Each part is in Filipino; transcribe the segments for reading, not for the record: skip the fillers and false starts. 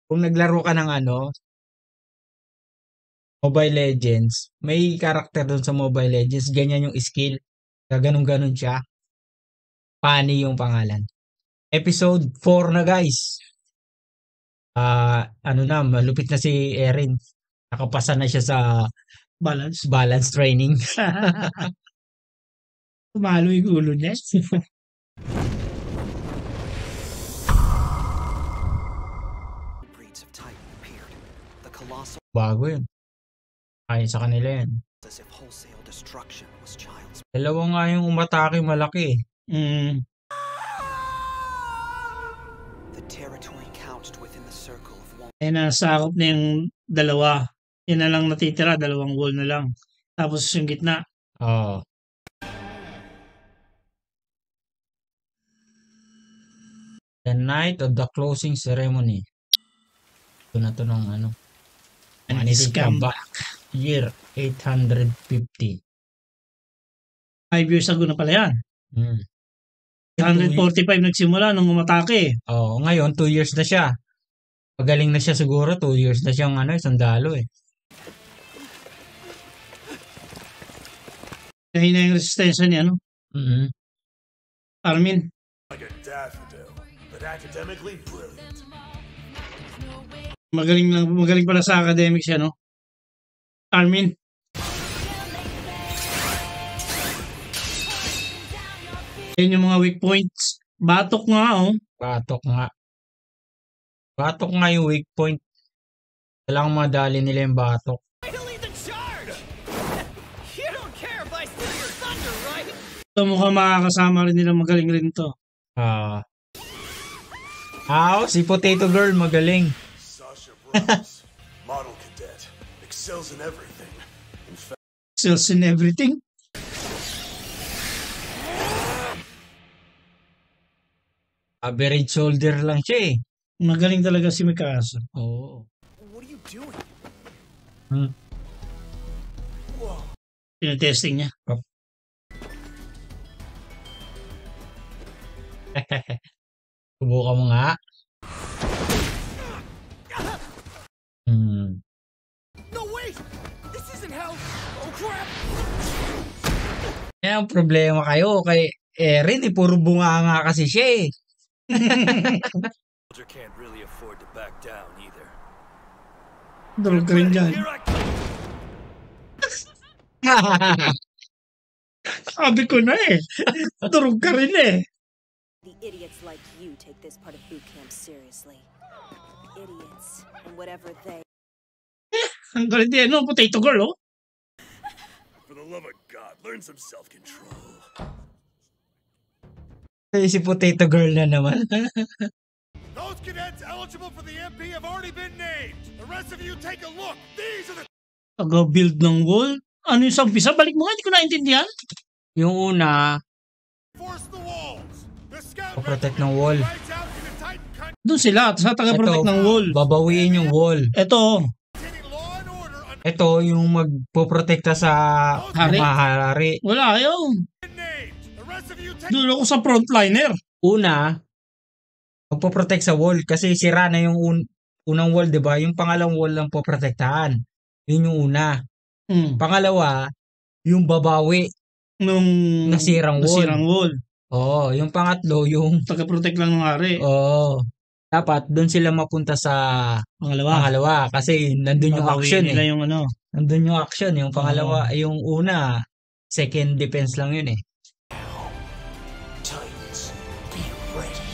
Kung naglaro ka ng Mobile Legends, may karakter doon sa Mobile Legends, ganyan yung skill. Gaganong-ganon siya. Pani yung pangalan. Episode 4 na guys. Malupit na si Erin. Nakapasa na siya sa balance training. Tumalo yung ulo niya. Bago yun. Ay, sa kanila yan. Dalawa nga yung umatake malaki. Eh, nasakop na yung dalawa. Yan na lang natitira, dalawang wall na lang. Tapos yung gitna. Oo. The night of the closing ceremony. Ito na to ng And he's come back. Year 850. 5 years ago na pala yan. 145 nagsimula nung umatake. Oo, ngayon 2 years na siya. Magaling na siya siguro, 2 years na siyang sundalo eh. Kahina yung resistensya niya, no? Armin. Like a daffodil, but academically brilliant. Magaling pala sa academics siya, no? Armin. Yan yung mga weak points. Batok nga, oh. Batok nga. Batok nga yung weak point. Kailangan madali nila yung batok. Ito mukhang makakasama rin nila, magaling rin to. Si Potato Girl magaling. Sasha Brooks, model cadet, excels in everything. Excels in everything? Average soldier lang siya eh. Magaling talaga si Mikasa. Oo. What are you doing? Tinetesting niya. Subukan mo nga. No, wait! This isn't how... Oh, crap! Ang problema kayo kay Erin, puro bunga nga kasi siya eh. Can't really afford to back down either. Drog ka rin dyan. Sabi ko na eh. Drog ka rin eh. The idiots like you take this part of boot camp seriously. Idiots and whatever they... Ang galit yan, no? Potato Girl, oh. For the love of God, learn some self-control. Si Potato Girl na naman. Those cadets eligible for the MP have already been named. The rest of you take a look. These are the... Taga-build ng wall? Ano yung sa umpisa? Balik mo nga, hindi ko naintindihan. Yung una, Force the walls. The scout... protect ng wall. Rides out in the Titan country. Doon sila, sa taga-protect ng wall. Babawiin yung wall. Ito, Law and order Ito yung magpoprotekta sa Hari? mga hari. wala ayaw. named. The rest of you take... Doon ako sa frontliner. Una, magpoprotect sa wall kasi sira na yung unang wall, 'di ba? Yung pangalawang wall lang poprotektahan. Yun yung una. Pangalawa, yung babawi Nung nasirang wall. Oo, yung pangatlo, yung Taga-protect lang ng hari. dapat doon sila mapunta sa pangalawa kasi nandun yung action nila eh. yung Nandun yung action, yung pangalawa, yung una, second defense lang yun eh. Titans, be ready.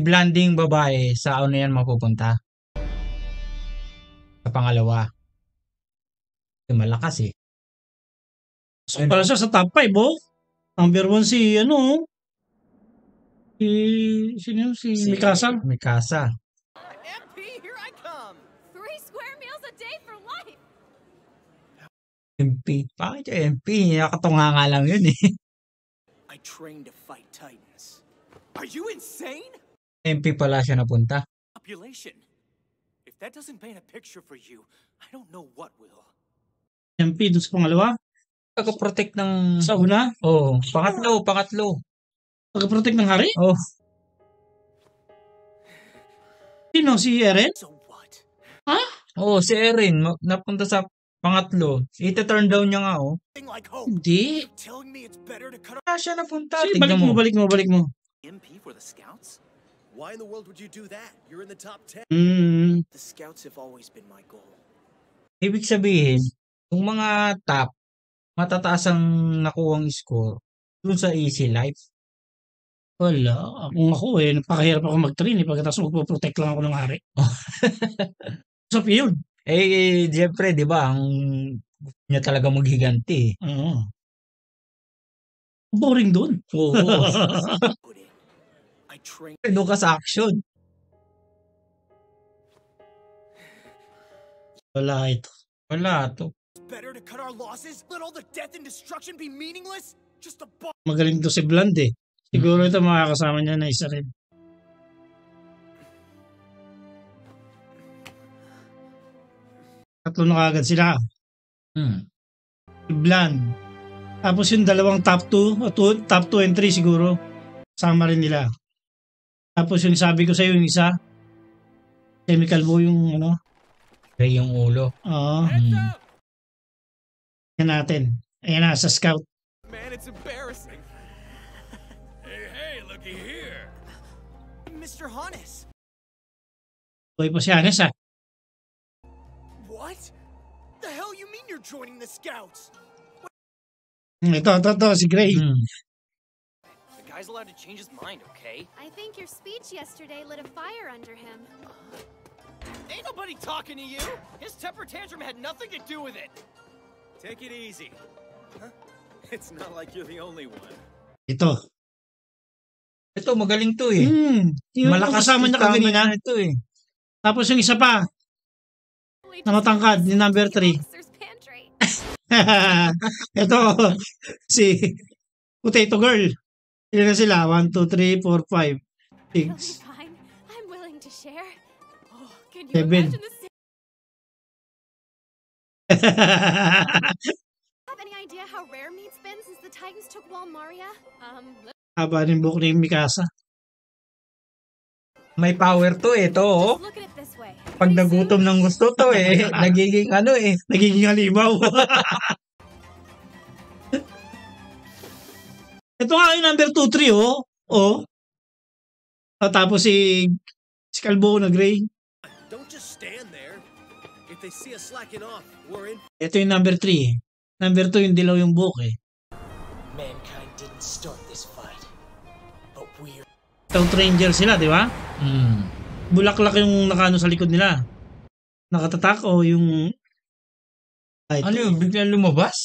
I-blanding babae sa yan mapupunta? Sa pangalawa. Kasi malakas eh. So, para siya sa top 5, oh. Number 1 si si Mikasa. Mikasa. MP, here I come! 3 square meals a day for life! MP. Bakit yung MP? Nakatunga nga lang yun eh. I trained to fight Titans. Are you insane? MP pala siya napunta. Population. If that doesn't paint a picture for you, I don't know what will. MP dun sa pangalawa. Taga-protect ng... Sa una. Pangatlo. Taga-protect ng hari. Sino? Si Eren? So what? Oo, si Erin, napunta sa pangatlo. Ita-turn down niya nga, oh. Thing like hope. Hindi. You're telling me it's better to cut Kaya siya napunta. Sige, Tignan mo. balik mo. MP for the scouts? Why in the world would you do that? You're in the top 10. The scouts have always been my goal. Ibig sabihin, yung mga top, matataas ang nakuwang score dun sa easy life. Wala. Kung ako napakahirap ako mag-train pagkatapos magpo-protect lang ako ng hari. So, yun. Siyempre, di ba, ang gusto niya talaga maghiganti. Oo. Boring dun. Oo. Put in. I train. Doon ka sa action. Wala ito. Wala to. It's better to cut our losses? Let all the death and destruction be meaningless? Just a Magaling to si Bland eh. Siguro ito makakasama niya na isa rin. Tatlo na kagad sila. Si Bland. Tapos yung dalawang top 2 and 3 siguro. Sama rin nila. Tapos yung sabi ko sa iyo yung isa. Semi-kalbo yung ano. Kaya yung ulo. Oo. Heads up! Yan natin. Ayan na, sa scout. Man, it's embarrassing. Hey, looky here. Mr. Hannes. Buhay pa si Hannes ah. What? The hell you mean you're joining the scouts? Ito, si Gray. The guy's allowed to change his mind, okay? I think your speech yesterday lit a fire under him. Ain't nobody talking to you. His temper tantrum had nothing to do with it. Take it easy. Huh? It's not like you're the only one. Ito. Ito, magaling to eh. Yung kasama niya kaganina. Ito eh. Tapos yung isa pa. Na matangkad, yung number 3. Officer's pantry. Ito, si Potato Girl. Ilan na sila? 1, 2, 3, 4, 5, Really 6. fine. I'm willing to share. Oh, can you 7. imagine the have any idea how rare meat's been since the Titans took Wall Maria? Haba rin buhok ni Mikasa. May power to eh. Ito oh. Just look at it this way. Pag Pretty soon, nagutom ng gusto to eh. Nagiging ano eh. Nagiging halimaw. Ito nga yung number 2, 3 oh. Oh. Tapos si Kalbo na Gray. Don't just stand there. If they see us slacking off, we're in. Ito yung number 3. Number 2 yung dilaw yung buhok eh. Mankind didn't start this fight, but we're... Scout Ranger sila, di ba? Hmm. Bulaklak yung nakano sa likod nila. Nakatatak o yung... Ay, Ano yun? Biglang lumabas?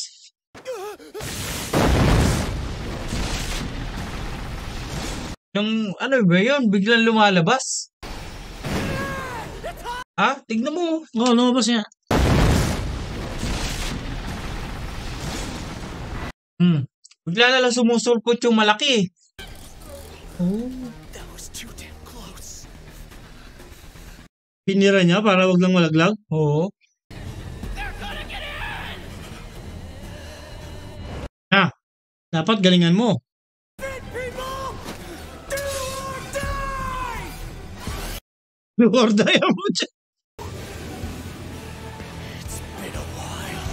Yung ano ba yun? Biglang lumalabas? Ha? Tignan mo. Oo, lumabas niya. Bigla na lang sumusulpot yung malaki. That was too damn close. Pinira niya para wag lang malaglag. Oo. Ha? Dapat galingan mo. People! Do or die! Lord, ayaw mo dyan. It's been a while.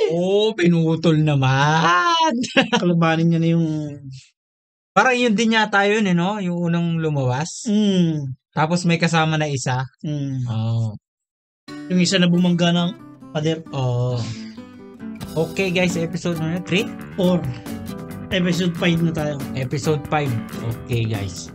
Oo, pinutol naman. Kalabanin niya na yung... Parang yun din yata yun eh, no? Yung unang lumabas. Tapos may kasama na isa. Oo. Yung isa na bumangga ng pader. Oo. Okay guys, episode na 3? 4. Episode 5 na tayo. Episode 5. Okay guys.